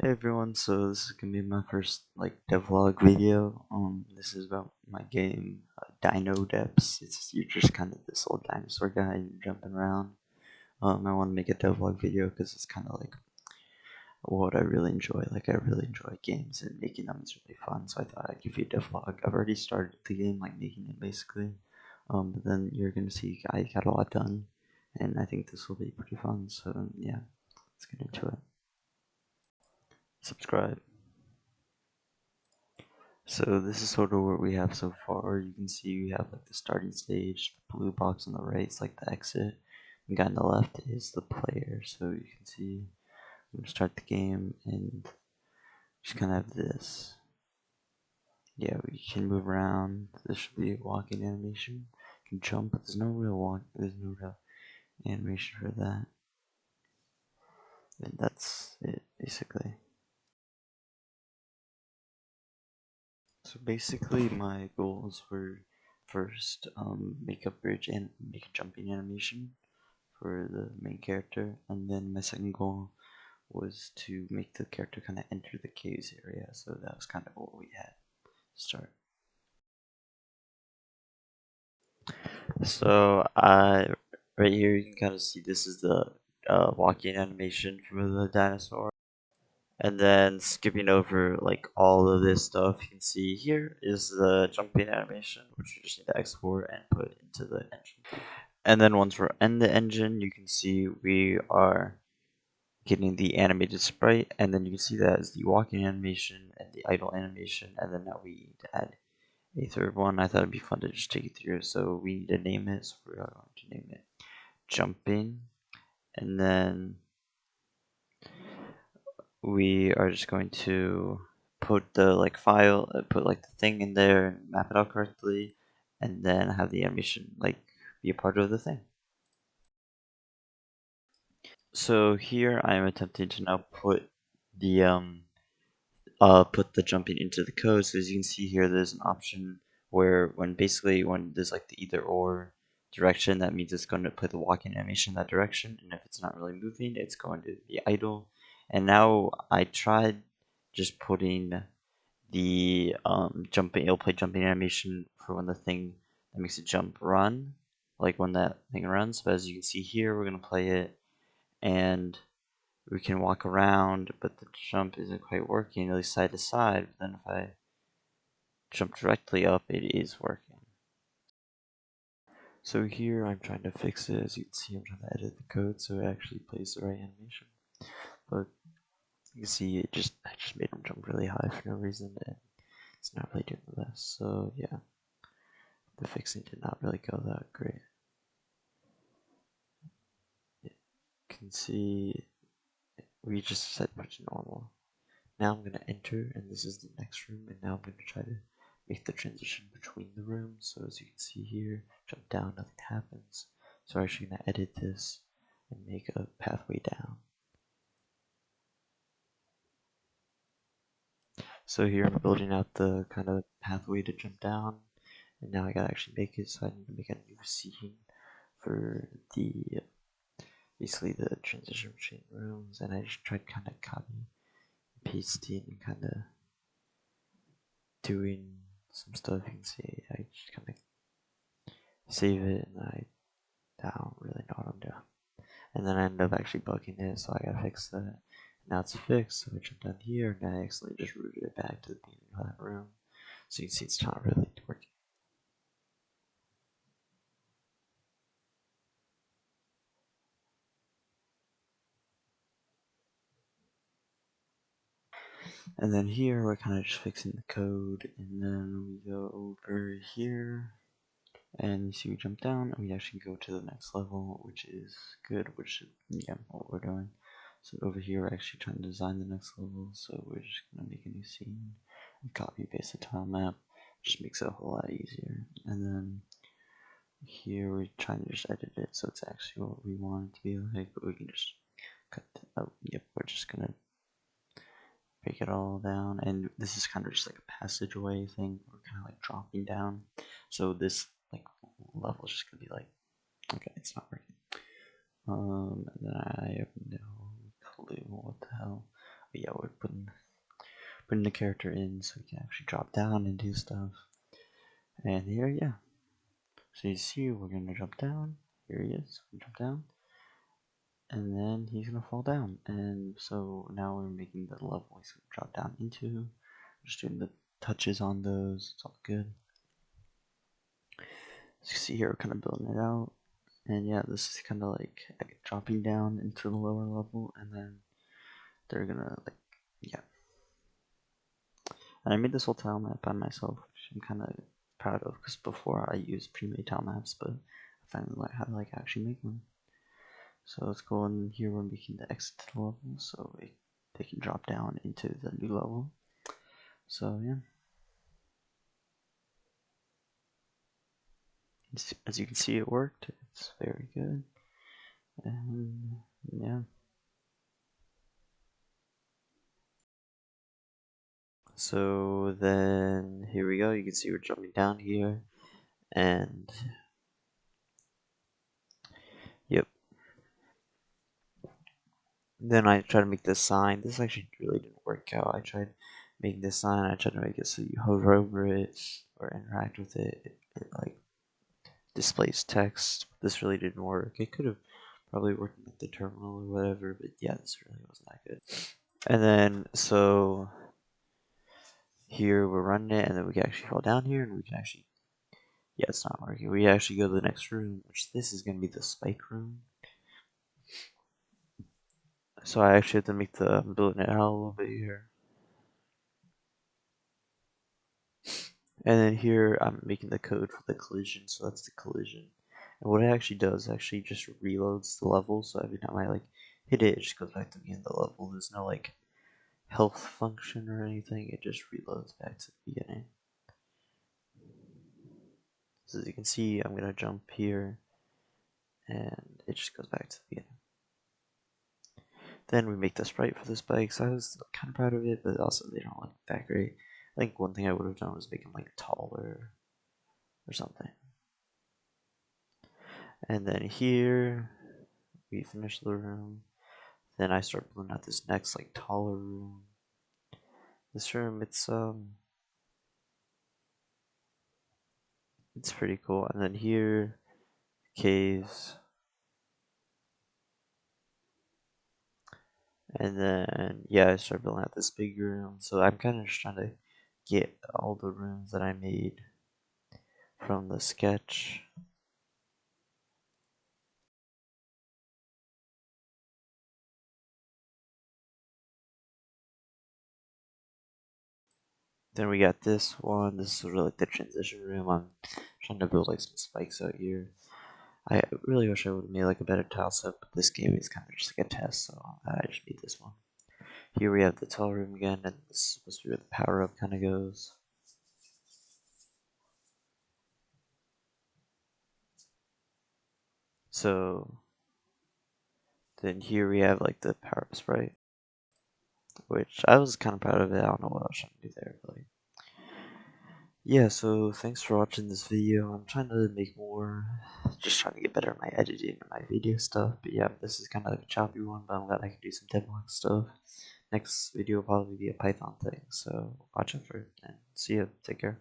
Hey everyone, so this is gonna be my first devlog video. This is about my game Dino Depths. You're just kind of this old dinosaur guy jumping around. I want to make a devlog video because it's kind of like what I really enjoy. Like I really enjoy games and making them is really fun. So I thought I'd give you a devlog. I've already started the game, like making it basically. But then you're gonna see I got a lot done, and I think this will be pretty fun. So yeah, let's get into it. Subscribe. So this is sort of what we have so far. You can see we have like the starting stage, the blue box on the right is like the exit. The guy on the left is the player. So you can see I'm gonna start the game and just kind of have this. Yeah, we can move around. This should be a walking animation. You can jump, but there's no real animation for that. And that's it basically. So basically my goals were first make a bridge and make a jumping animation for the main character, and then my second goal was to make the character kind of enter the caves area, so that was kind of what we had to start. So right here you can kind of see this is the walking animation for the dinosaur, and then skipping over like all of this stuff you can see here is the jumping animation, which you just need to export and put into the engine. And then once we're in the engine, you can see we are getting the animated sprite, and then you can see that as the walking animation and the idle animation, and then now we need to add a third one. I thought it'd be fun to just take it through, so we need to name it, so we're going to name it jumping, and then we are just going to put the file, put like the thing in there and map it out correctly, and then have the animation like be a part of the thing. So here I am attempting to now put the jumping into the code. So as you can see here, there's an option where when there's like the either or direction, that means it's going to put the walking animation in that direction, and if it's not really moving, it's going to be idle. And now I tried just putting the jumping, it'll play jumping animation for when the thing that makes it jump run, like when that thing runs. But as you can see here, we're gonna play it, and we can walk around, but the jump isn't quite working, at least side to side. But then if I jump directly up, it is working. So here I'm trying to fix it. As you can see, I'm trying to edit the code so it actually plays the right animation. But you can see I just made him jump really high for no reason, and it's not really doing the best. So yeah, the fixing did not really go that great. You can see we just set pretty normal. Now I'm going to enter, and this is the next room, and now I'm going to try to make the transition between the rooms. So as you can see here, jump down, nothing happens. So I'm actually going to edit this and make a pathway down. So here I'm building out the kind of pathway to jump down, and now I gotta actually make it, so I need to make a new scene for the basically the transition between rooms, and I just tried kind of copy and pasting and kind of doing some stuff. You can see I just kind of save it, and I don't really know what I'm doing. And then I ended up actually bugging it, so I gotta fix that. Now it's fixed, so I jumped down here, and I accidentally just routed it back to the beginning of that room. So you can see it's not really working. And then here, we're kind of just fixing the code, and then we go over here, and you see we jump down, and we actually go to the next level, which is good, which is, yeah, what we're doing. So over here, we're actually trying to design the next level, so we're just gonna make a new scene, and copy paste the tile map, just makes it a whole lot easier. And then here, we're trying to just edit it, so it's actually what we want it to be like, but we can just cut that out. Yep, we're just gonna break it all down, and this is kind of just like a passageway thing. We're kind of like dropping down, so this like level is just gonna be like, okay, it's not working. And then I have no clue what the hell. yeah, we're putting the character in so we can actually drop down and do stuff. And here, yeah. So you see, we're gonna jump down. Here he is. We jump down, and then he's gonna fall down. And so now we're making the level he's gonna drop down into. Just doing the touches on those. It's all good. As you see here, we're kind of building it out. And yeah, this is kind of like dropping down into the lower level, and then they're gonna like, yeah. And I made this whole tile map by myself, which I'm kind of proud of, because before I used pre-made tile maps, but I finally learned how to like actually make one. So let's go in here. We're making the exit to the level, so they can drop down into the new level. So yeah, as you can see, it worked. It's very good, and yeah. So then here we go. You can see we're jumping down here, and yep. Then I tried to make this sign. This actually really didn't work out. I tried making this sign. I tried to make it so you hover over it or interact with it. It like displays text. This really didn't work. It could have probably worked in like the terminal or whatever, but yeah, this really wasn't that good. And then so here we're running it, and then we can actually fall down here, and we can actually, yeah, it's not working. We actually go to the next room, which this is gonna be the spike room. So I actually have to make the, I'm building it out a little bit here. And then here I'm making the code for the collision, so that's the collision. And what it actually does actually just reloads the level, so every time I like hit it, it just goes back to the end of the level. There's no like health function or anything, it just reloads back to the beginning. So as you can see, I'm gonna jump here, and it just goes back to the beginning. Then we make the sprite for this bike, so I was kind of proud of it, but also they don't look that great. I think one thing I would have done was make them like taller or something. And then here, we finish the room. Then I start building out this next like taller room. This room, it's pretty cool. And then here, caves. And then yeah, I start building out this big room. So I'm kind of just trying to get all the rooms that I made from the sketch. Then we got this one. This is really like the transition room. I'm trying to build like some spikes out here. I really wish I would have made like a better tile set, but this game is kind of just like a test, so I just made this one. Here we have the tile room again, and this is supposed to be where the power up kind of goes. So then here we have like the power up sprite, which I was kind of proud of it. I don't know what I was trying to do there, but like, yeah. So thanks for watching this video. I'm trying to make more, just trying to get better at my editing and my video stuff. But yeah, this is kind of like a choppy one, but I'm glad I can do some Devlog stuff. Next video will probably be a Python thing, so watch out for it and see ya. Take care.